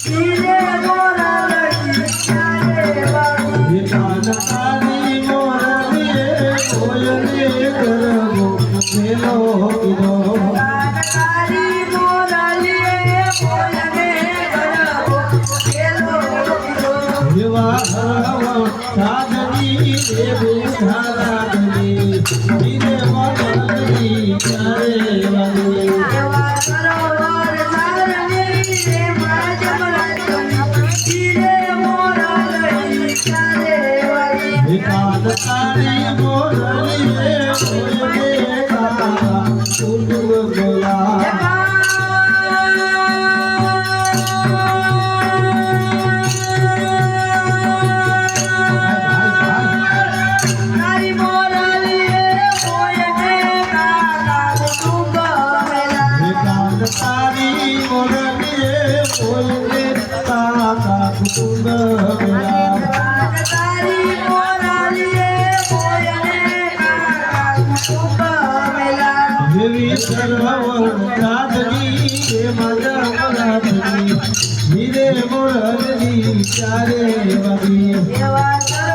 ધીરે મોરલી ચારે વાગે કાનકારી મોરલીએ કોયલે કરવો મેલો કીધો કાનકારી મોરલીએ કોયલે કરવો મેલો કીધો એવા હરવા સાધની દેવી સાધની ધીરે મોરલી ચારે વાગે એવા સરોવર સારણી રે માજમરાજની ધીરે મોરલી ચારે વાગે કાનકારી મોરલીએ કોયલે કાકા કુંડું બોલા તારી મોરલીએ કોયલે કાકા કુટુંબ મેલા કાનકારી મોરલીએ કોયલે કાકા કુંડું બોલા તારી મોરલીએ કોયલે કાકા કુટુંબ મેલા દેવી સર્વ સાધની હે માજા મરાધની ધીરે મોરલી ચારે વાગે એવા